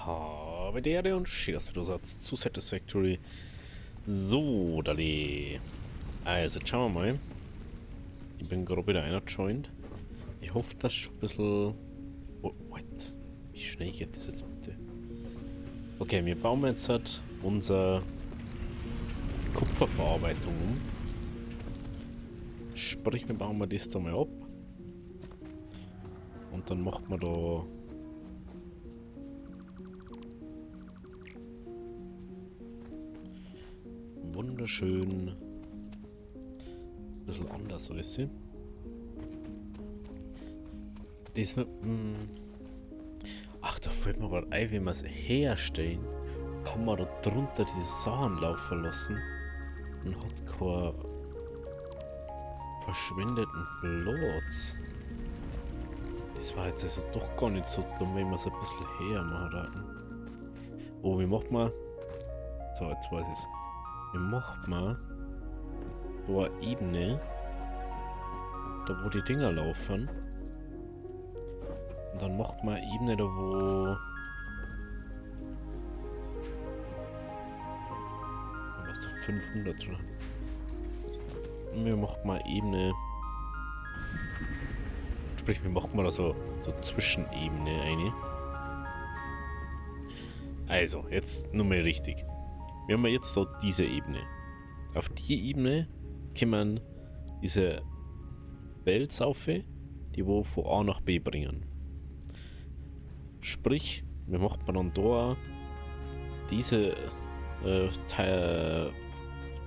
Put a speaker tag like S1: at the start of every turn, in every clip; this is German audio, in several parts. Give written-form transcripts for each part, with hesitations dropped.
S1: Habe die Ehre und schön, dass du da sagst zu Satisfactory. So, Dali. Also, jetzt schauen wir mal. Ich bin gerade wieder einer joined. Ich hoffe, dass schon ein bisschen... Oh, what? Wie schnell geht das jetzt bitte? Okay, wir bauen jetzt halt unsere Kupferverarbeitung um. Sprich, wir bauen das da mal ab. Und dann macht man da... wunderschön... ein bisschen anders, weißt du? Das mit... Ach, da fällt mir gerade ein, wenn wir es herstellen, kann man da drunter diese Sachen laufen lassen und hat keinen verschwendeten Platz. Das war jetzt also doch gar nicht so dumm, wenn wir es ein bisschen hermachen hatten. Oh, wie macht man... So, jetzt weiß ich es. Wie macht man da eine Ebene, da wo die Dinger laufen. Und dann macht man eine Ebene da wo... Was ist da 500 dran? Und wir machen mal eine Ebene... Sprich, wir machen mal da so Zwischenebene eine. Also, jetzt nur mal richtig. Wir haben jetzt so diese Ebene. Auf die Ebene kommen diese Bells auf, die wo von A nach B bringen. Sprich, wir machen dann da diese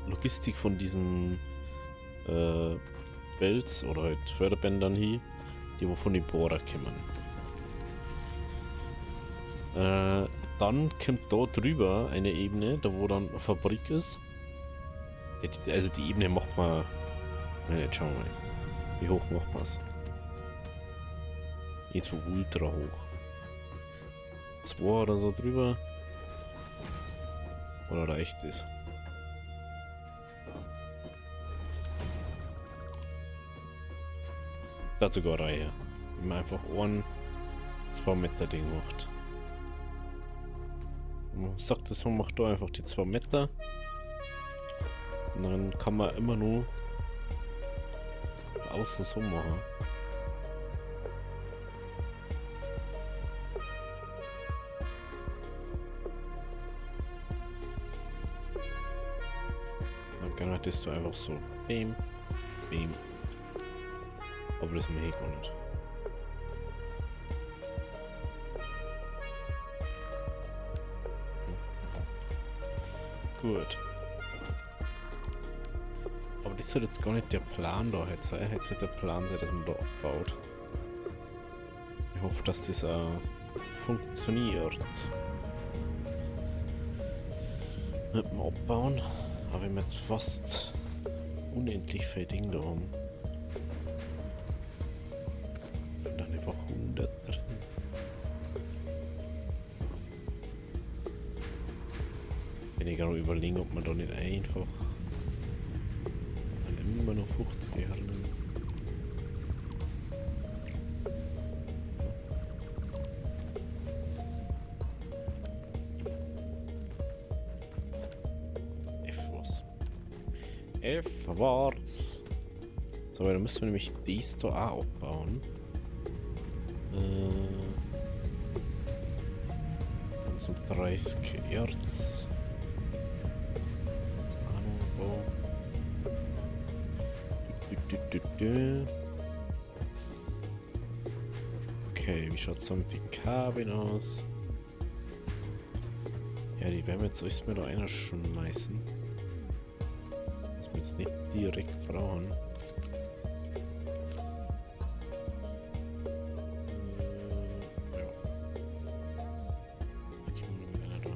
S1: Logistik von diesen Bells oder halt Förderbändern hier, die wo von den Bohrer kommen. Dann kommt da drüber eine Ebene, da wo dann eine Fabrik ist. Also die Ebene macht man... Jetzt schauen wir mal. Wie hoch macht man es? Nicht so ultra hoch. 2 oder so drüber. Oder reicht es? Da sogar Reihe. Wenn man einfach 2 Meter Ding macht. Man sagt das, man macht da einfach die 2 Meter. Und dann kann man immer nur außen so machen. Dann kann das einfach so. Beam, beam. Aber das mache ich gar nicht. Gut. Aber das soll jetzt gar nicht der Plan da jetzt sein. Jetzt wird der Plan sein, dass man da abbaut. Ich hoffe, dass das auch funktioniert. Mit dem Abbauen. Aber wir jetzt fast unendlich viel Ding da haben. Und dann einfach 100 drin. Wenn ich gerade überlegen, ob man da nicht einfach immer noch 50 Jahre lang. F was? F war's. So, dann müssen wir nämlich dies da auch abbauen. Und so 30 Erz. Okay, wie schaut es mit den Kabeln aus? Ja, die werden wir jetzt erstmal da einer schmeißen. Dass wir jetzt nicht direkt brauchen. Ja. Jetzt kommen wir mit einer da.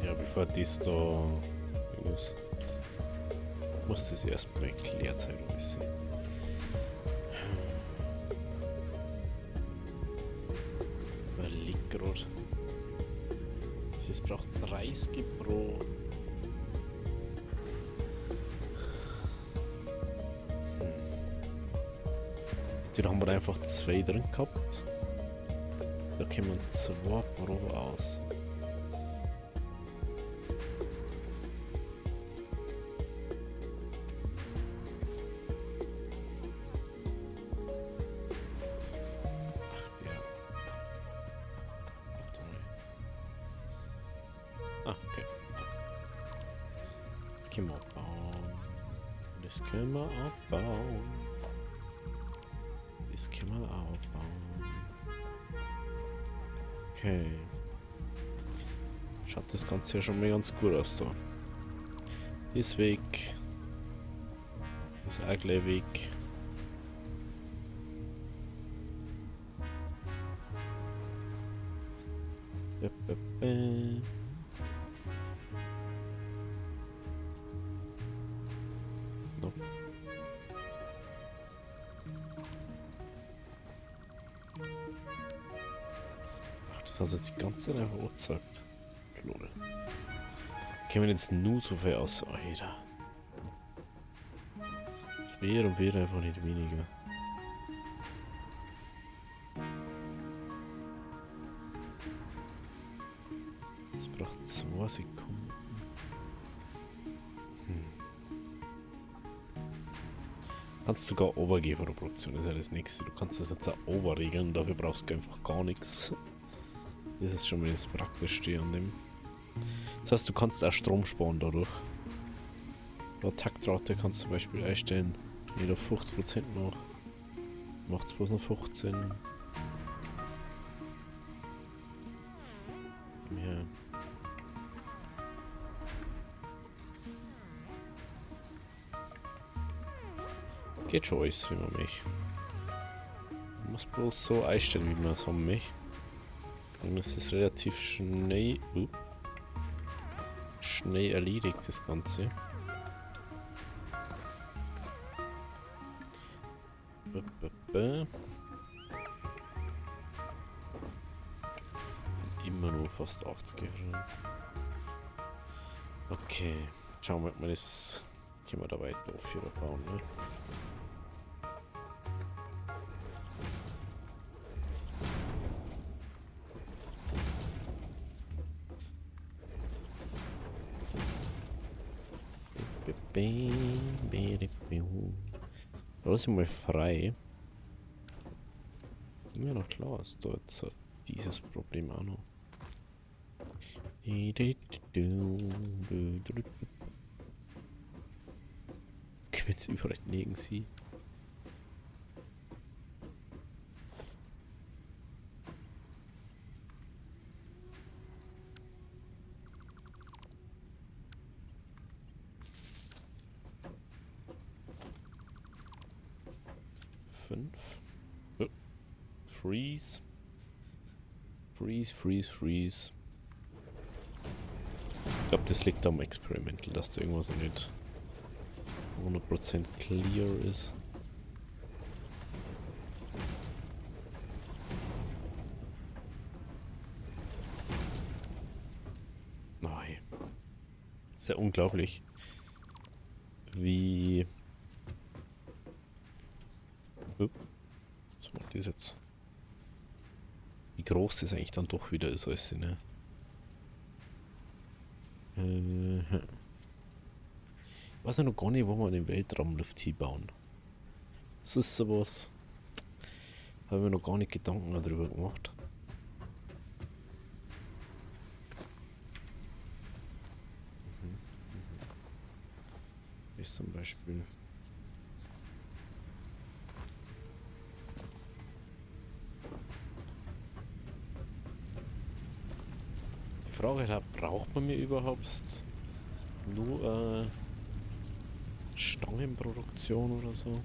S1: Ja, bevor das da ist, muss das erstmal erklärt sein, alles. Überleg gerade. Es braucht 30 pro Den haben wir einfach 2 drin gehabt. Da kommen 2 Proben aus. Ah, okay. Das können wir abbauen. Das können wir abbauen. Das können wir abbauen. Okay. Schaut das Ganze ja schon mal ganz gut aus so. Ist weg. Ist auch gleich weg. No. Ach, das hat jetzt die ganze Zeit einfach angezeigt. Lol. Kämen jetzt nur so viel aus, Alter. Es wäre und wäre einfach nicht weniger. Es braucht 2 Sekunden. Kannst sogar obergehen von der Produktion, das ist ja das nächste. Du kannst das jetzt auch oberregeln, dafür brauchst du einfach gar nichts. Das ist schon mal das Praktischste an dem. Das heißt, du kannst auch Strom sparen dadurch. Bei Taktrate kannst du zum Beispiel einstellen, jeder 50% noch. Macht es bloß noch 15. Ja. Geht schon alles, wie man mich. Man muss bloß so einstellen, wie man es haben möchte. Und es ist relativ schnell, schnell erledigt, das Ganze. Immer nur fast 80 Euro. Okay, schauen wir mal, das können wir da weiter auf hier bauen, ne? Da ist mal frei. Ja, na klar, ist da jetzt dieses Problem auch noch. Jetzt überall legen sie. Freeze. Freeze. Ich glaube, das liegt am Experimental, dass da irgendwas nicht 100% clear ist. Nein. Ist ja unglaublich, wie... Was macht das jetzt? Wie groß das eigentlich dann doch wieder ist, alles, ne? Ich weiß ja noch gar nicht, wo wir den Weltraumluft hinbauen. Das ist sowas. Habe mir noch gar nicht Gedanken darüber gemacht. Ist zum Beispiel. Die Frage ist, braucht man mir überhaupt nur Stangenproduktion oder so?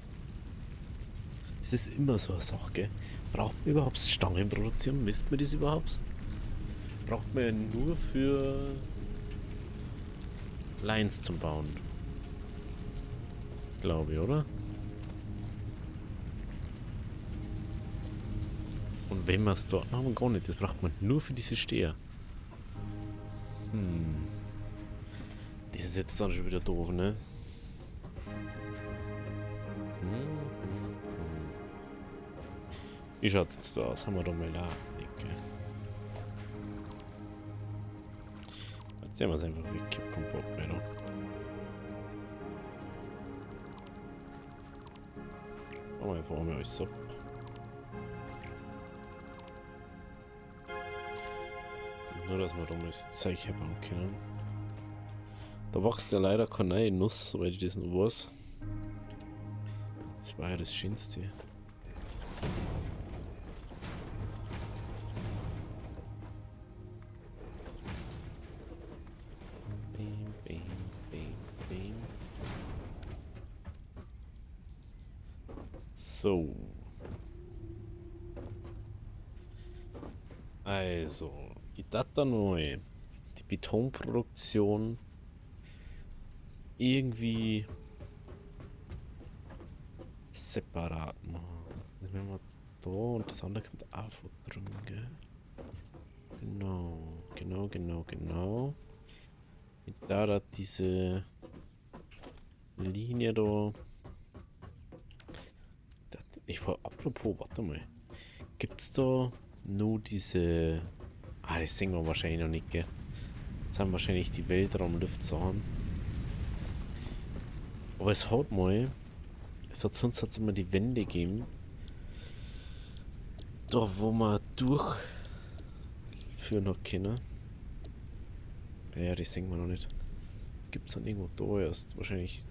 S1: Es ist immer so eine Sache, gell? Braucht man überhaupt Stangenproduktion? Misst man das überhaupt? Braucht man ja nur für Lines zum Bauen. Glaube ich, oder? Und wenn man es dort haben, gar nicht. Das braucht man nur für diese Steher. Das ist jetzt dann schon wieder doof, ne? Wie schaut's jetzt da aus? Haben wir da mal da? Ecke. Jetzt sehen wir es einfach weg. Ich hab keinen Bock mehr da. Machen wir einfach mal alles ab. Nur, dass wir da mal das Zeug haben können. Da wächst ja leider keine Nuss, soweit ich das noch weiß. Das war ja das Schönste. Bim, bim, bim, bim. So. Also, ich dachte noch die Betonproduktion irgendwie separat machen. Dann werden wir da und das andere kommt auch von drin, gell? Genau. Und da diese Linie da. Ich war apropos, warte mal. Gibt's da nur diese. Ah, das sehen wir wahrscheinlich noch nicht, gell? Das haben wahrscheinlich die Weltraumluftsachen. Aber es hat mal. Sonst hat es immer die Wände gegeben. Da wo man durchführen hat können. Ja, das sehen wir noch nicht. Gibt es dann irgendwo da erst. Wahrscheinlich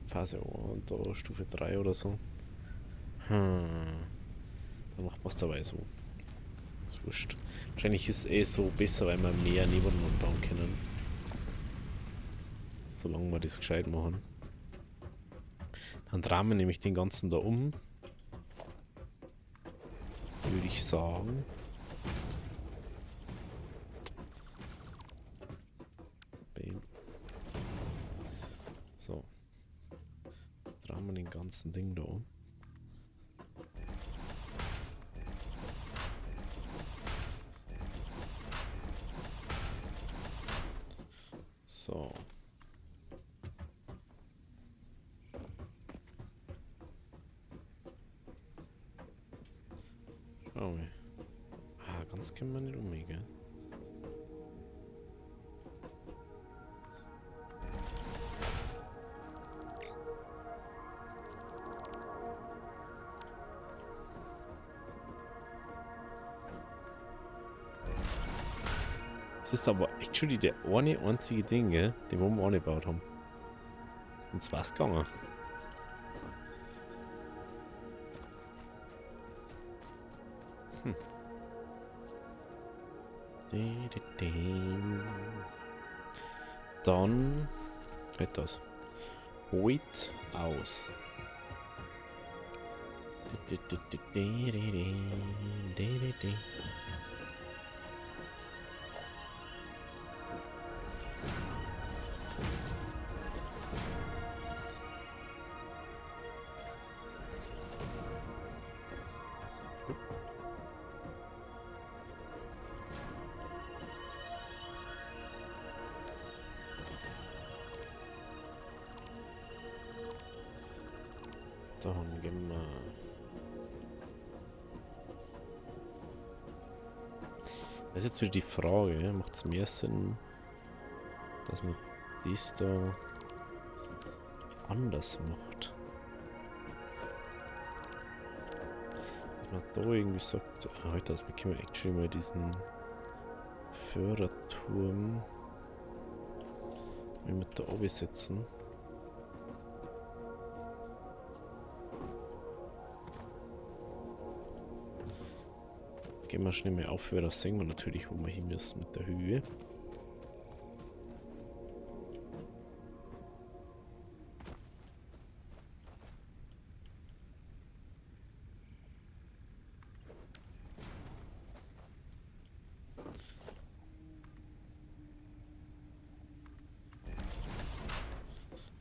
S1: Phase 1 und da Stufe 3 oder so. Dann macht man es dabei so. Ist wurscht. Wahrscheinlich ist es eh so besser, weil wir mehr nebeneinander bauen können. Solange wir das gescheit machen. Dann drehen wir nämlich den ganzen da um. Würde ich sagen. Bam. So. Drehen wir den ganzen Ding da um. So. Schau mal. Ah, ganz können wir nicht umgehen, gell? Das ist aber actually der eine einzige Ding, gell, den wir auch nicht gebaut haben. Sonst war's gegangen. Dann halt das. Holt aus. Dann gehen wir. Das ist jetzt wieder die Frage, macht es mehr Sinn, dass man dies da anders macht? Dass man da irgendwie sagt, heute das bekommen wir actually mal diesen Förderturm mit da oben setzen. Gehen wir schnell mal auf, das sehen wir natürlich, wo wir hin müssen mit der Höhe.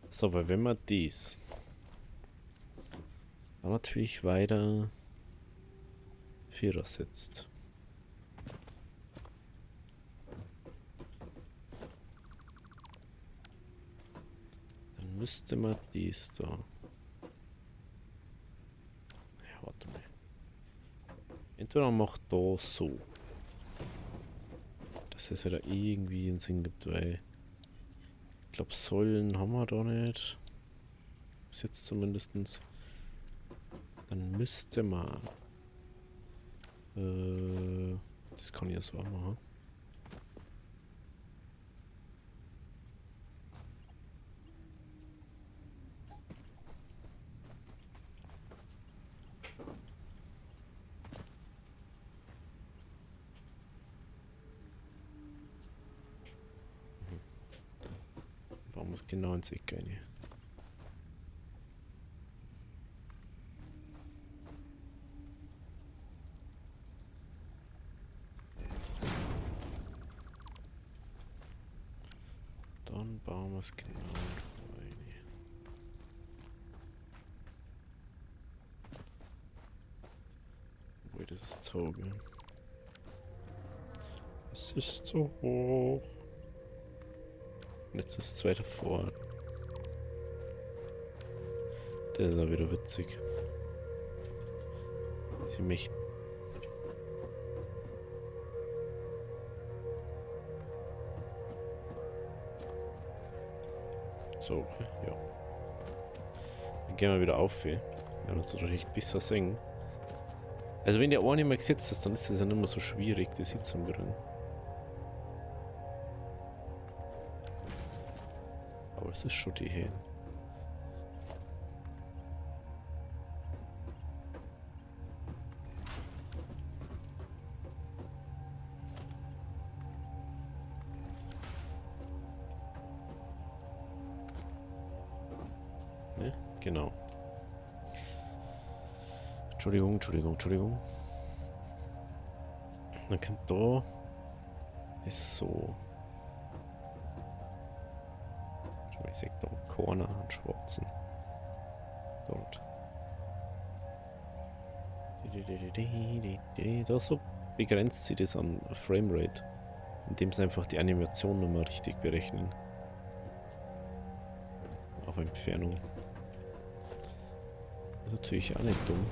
S1: So, weil wenn man dies dann natürlich weiter Vierer setzt. Dann müsste man dies da. Ja, warte mal. Entweder man macht da so. Dass es wieder irgendwie einen Sinn gibt, weil ich glaube, Säulen haben wir da nicht. Bis jetzt zumindestens. Dann müsste man. Das kann ich ja so auch machen. Bauen wir es genau ins Eck rein. Dann bauen wir es genau rein. Obwohl, das ist zu hoch. Es ist zu hoch. Und jetzt ist es weiter vor. Das ist auch wieder witzig. Sie möchten. So, ja. Dann gehen wir wieder auf. Wir werden uns natürlich besser singen. Also wenn der Ohr nicht mehr gesetzt ist, dann ist es ja nicht mehr so schwierig, das hinzukriegen. Aber es ist schon die Hähne. Ne? Genau. Entschuldigung. Dann kommt da das so. Ich sehe noch einen Corner, einen schwarzen. Dort. Da so begrenzt sie das an Framerate, indem sie einfach die Animation nochmal richtig berechnen. Auf Entfernung. Das ist natürlich auch nicht dumm.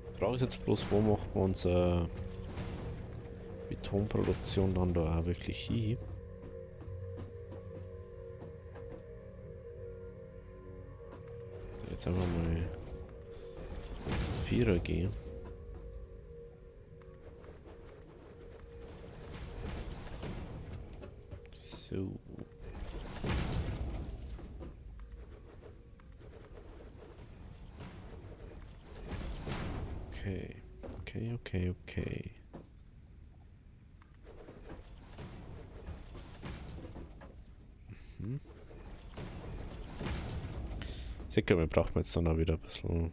S1: Die Frage ist jetzt bloß, wo macht man unsere Betonproduktion dann da auch wirklich hin? Jetzt einfach mal 4er gehen. So. Okay. Sicher, wir brauchen jetzt dann auch wieder ein bisschen.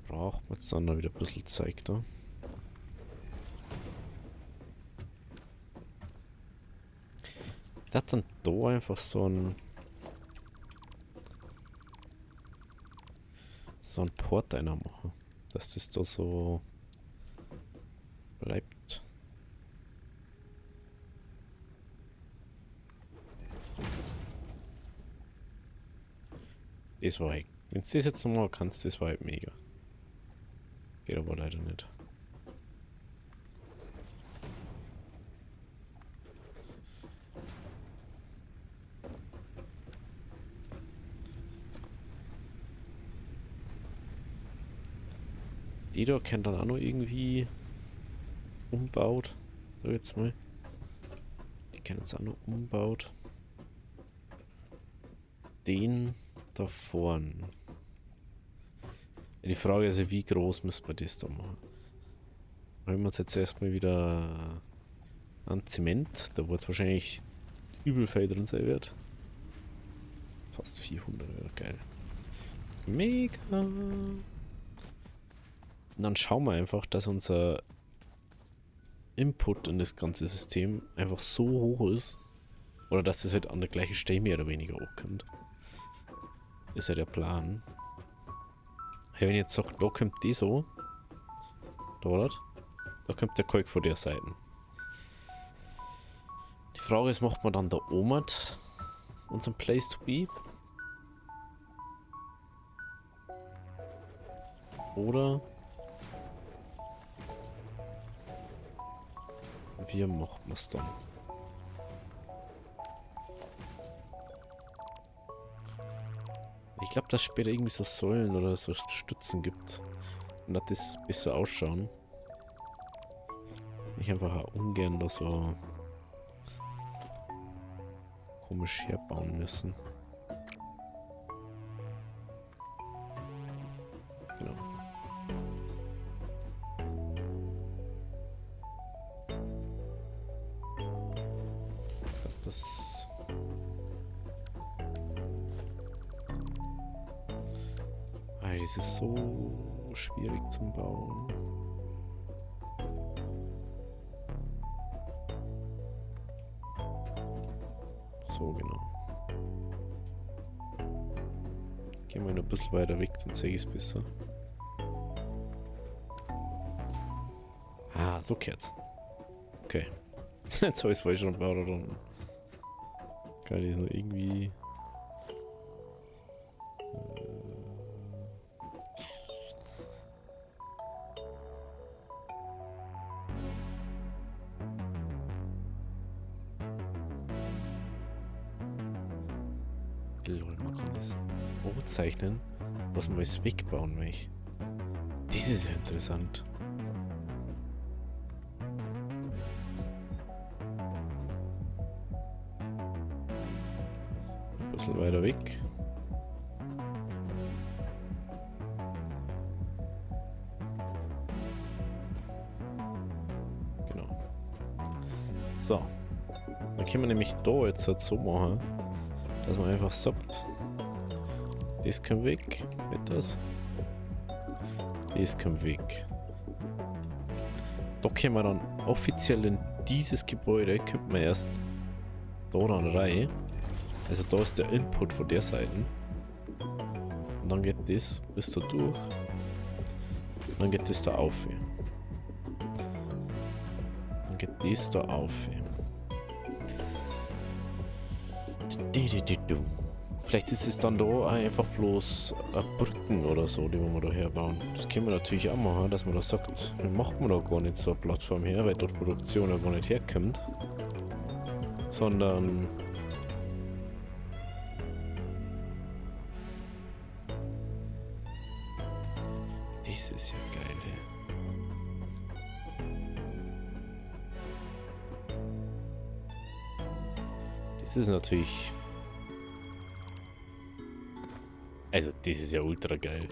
S1: Brauchen wir jetzt dann auch wieder ein bisschen Zeug da. Ich hätte dann da einfach so ein Port einer machen, dass das da so bleibt. Das war halt, wenn du das jetzt nochmal kannst, das war halt mega. Geht aber leider nicht. Die da können dann auch noch irgendwie umbaut. So jetzt mal. Die können jetzt auch noch umbaut. Den da vorne. Ja, die Frage ist ja, wie groß müssen wir das da machen? Holen wir uns jetzt erstmal wieder an Zement, da wo es wahrscheinlich übel viel drin sein wird. Fast 400, ja, geil. Mega! Und dann schauen wir einfach, dass unser Input in das ganze System einfach so hoch ist, oder dass das halt an der gleichen Stelle mehr oder weniger ankommt. Ist ja der Plan. Hey, wenn ich jetzt sage, da kommt die so, da kommt der Kalk von der Seite. Frage ist, macht man dann da oben unseren Place to be? Oder wie machen wir es dann? Ich glaube, dass es später irgendwie so Säulen oder so Stützen gibt. Und dass das besser ausschauen. Ich einfach auch ungern da so komisch herbauen müssen. Genau. Ich glaube, das... Das ist so schwierig zum Bauen. So, genau. Gehen wir noch ein bisschen weiter weg, dann zeige ich es besser. Ah, so geht's. Okay. Jetzt habe ich es falsch schon gebaut, oder? Geil, die ist nur irgendwie... Lol, man kann das zeichnen, was man alles wegbauen möchte. Das ist ja interessant. Ein bisschen weiter weg. Genau. So. Dann können wir nämlich da jetzt halt so machen, dass man einfach sagt, das kommt weg, nicht das. Das kommt weg. Da können wir dann offiziell in dieses Gebäude, kommt man erst da dann rein. Also da ist der Input von der Seite. Und dann geht das bis da durch. Und dann geht das da auf. Dann geht das da auf. Vielleicht ist es dann da einfach bloß Brücken oder so, die wir da herbauen. Das können wir natürlich auch machen, dass man da sagt, wir machen da gar nicht so eine Plattform her, weil dort Produktion ja gar nicht herkommt. Sondern das ist ja geil, ey. Das ist natürlich... Also, das ist ja ultra geil.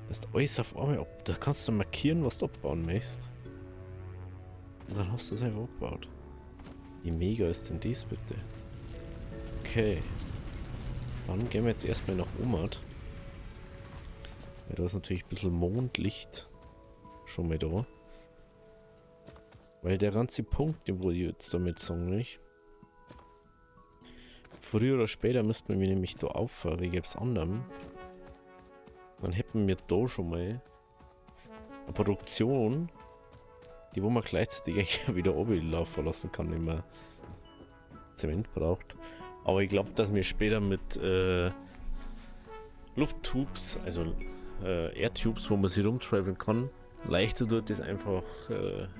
S1: Das ist alles auf einmal ab. Da kannst du markieren, was du abbauen möchtest. Und dann hast du es einfach abgebaut. Wie mega ist denn das bitte? Okay. Dann gehen wir jetzt erstmal nach Omat. Weil da ist natürlich ein bisschen Mondlicht schon mal da. Weil der ganze Punkt, den wollte ich jetzt damit sagen, nicht? Früher oder später müssten wir nämlich da auffahren, wegen etwas anderem. Dann hätten wir da schon mal eine Produktion, die wo man gleichzeitig wieder oben laufen lassen kann, wenn man Zement braucht. Aber ich glaube, dass wir später mit Lufttubes, also Airtubes, wo man sich rumtraveln kann, leichter dort das einfach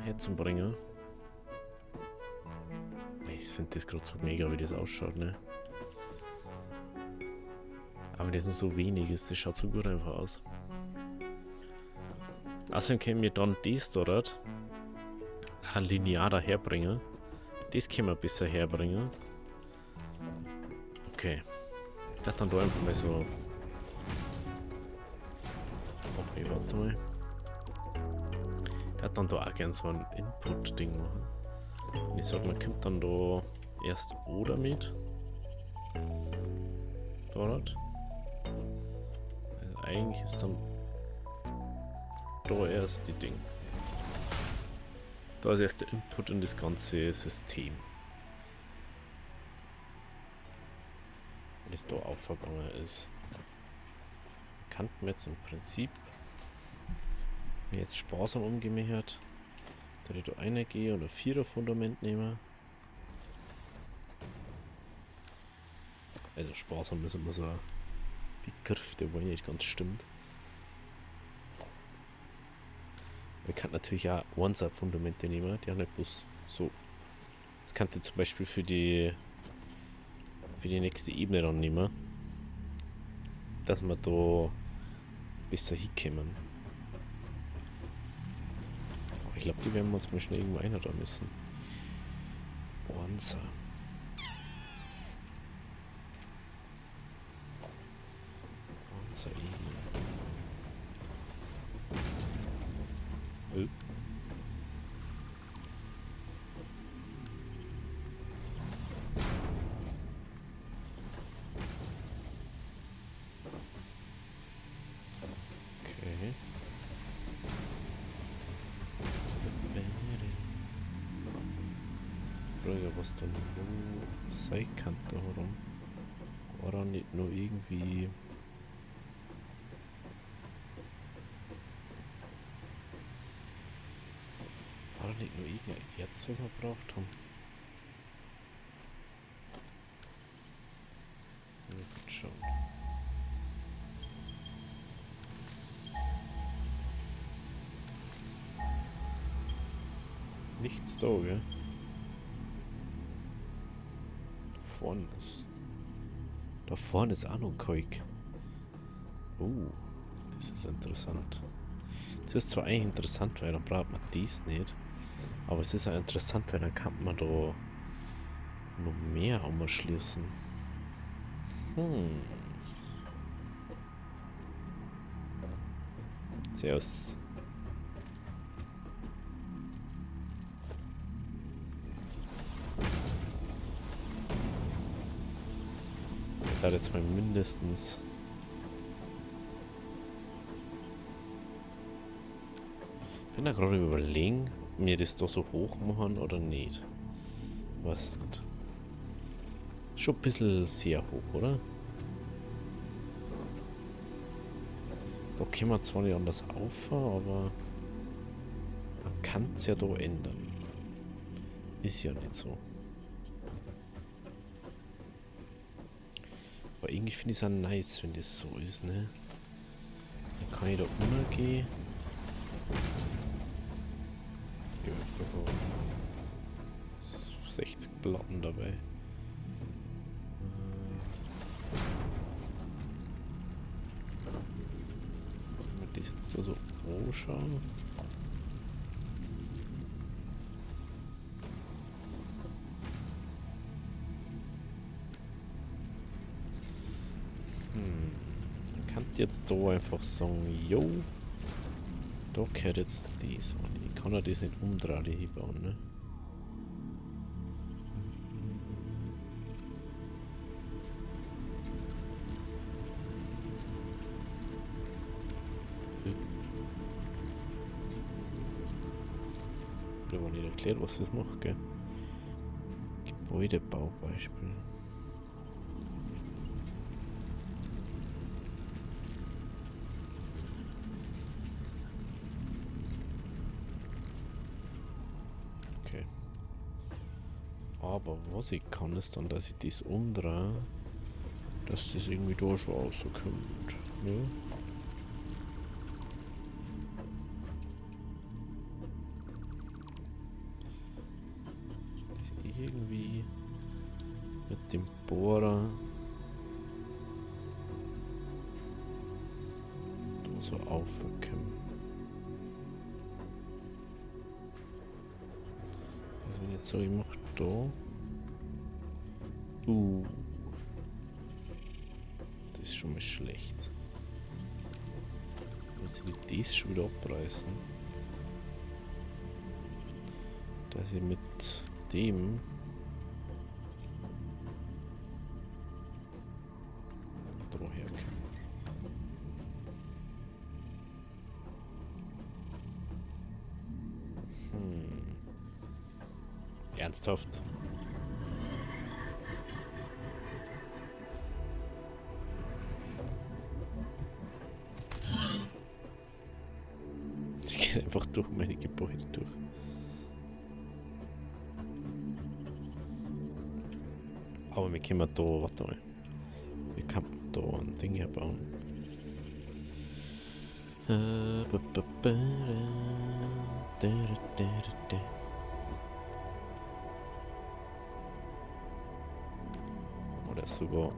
S1: herzubringen. Ich finde das gerade so mega, wie das ausschaut, ne? Aber das sind so wenig, das schaut so gut einfach aus. Außerdem können wir dann das dort linear daherbringen. Das können wir besser herbringen. Okay. Ich werde dann da einfach mal so... Okay, warte mal. Ich werde dann da auch gerne so ein Input-Ding machen. Und ich sag, man kommt dann da erst O damit. Dort. Also eigentlich ist dann da erst die Ding. Da ist erst der Input in das ganze System. Wenn es da aufgegangen ist. Kann man jetzt im Prinzip, wenn jetzt sparsam umgehen hat, da ich da eine gehe oder 4er Fundament nehme. Also sparsam ist immer so ein Begriff, der wohl nicht ganz stimmt. Man kann natürlich auch One-Side-Fundamente nehmen, die haben nicht bloß so. Das könnte zum Beispiel für die nächste Ebene dann nehmen, dass wir da besser hinkommen. Aber ich glaube, die werden wir uns mal schnell irgendwo einer da müssen. One-Side. One-Side-Ebene. Okay. Frage, was dann wo sein kann da herum. War da nicht nur irgendwie. War da nicht nur irgendein Erz, was wir braucht haben? Ja, gut schauen. Nichts da, gell? Da vorne ist auch noch ein Kalk. Das ist interessant. Das ist zwar eigentlich interessant, weil dann braucht man dies nicht. Aber es ist auch interessant, weil dann kann man da noch mehr umschließen. Servus. Ich werde jetzt mal mindestens. Ich bin da gerade überlegen, ob wir das da so hoch machen oder nicht. Was nicht. Schon ein bisschen sehr hoch, oder? Da können wir zwar nicht anders auffahren, aber man kann es ja da ändern. Ist ja nicht so. Aber irgendwie finde ich es auch nice, wenn das so ist, ne? Dann kann ich da umgehen. Ja, ich habe 60 Platten dabei. Wenn wir das jetzt da so anschauen. Ich kann jetzt da einfach sagen, yo, da gehört jetzt das an. Ich kann ja das nicht umdrehen, die Hebel, ne? Da war nicht erklärt, was das macht, gell? Gebäudebaubeispiel. Okay. Aber was ich kann, ist dann, dass ich das umdrehe, dass das irgendwie da schon rauskommt. Ja. Das irgendwie mit dem Bohrer da so aufkommen. Also wenn ich jetzt so, ich mache da. Das ist schon mal schlecht. Muss ich das schon wieder abreißen? Dass ich mit dem da herkomme. Ernsthaft? Ich gehe einfach durch meine Gebäude durch. Aber wir können da, warte mal. da ein Ding hier bauen. Oh, der ist sogar ein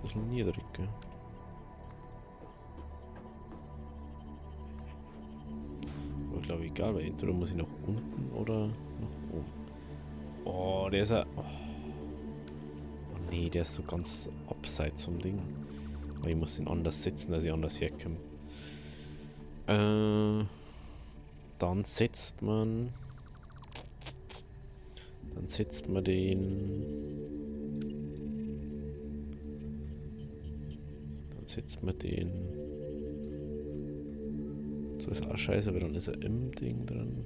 S1: bisschen niedrig, gell? Aber glaube ich egal, weil entweder muss ich nach unten oder nach oben. Oh, der ist ja... Oh. Oh nee, der ist so ganz abseits vom Ding. Aber ich muss ihn anders setzen, dass ich anders herkomme. Dann setzt man... Dann setzt man den... Dann setzt man den... So ist auch scheiße, weil dann ist er im Ding drin.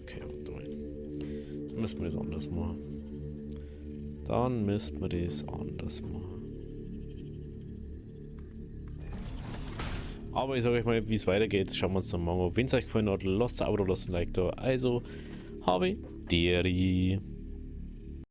S1: Okay, warte mal. Dann müssen wir das anders machen. Dann müssen wir das anders machen. Aber ich sage euch mal, wie es weitergeht, schauen wir uns dann mal an. Wenn es euch gefallen hat, lasst ein Abo, lasst ein Like da. Also, habe Deri.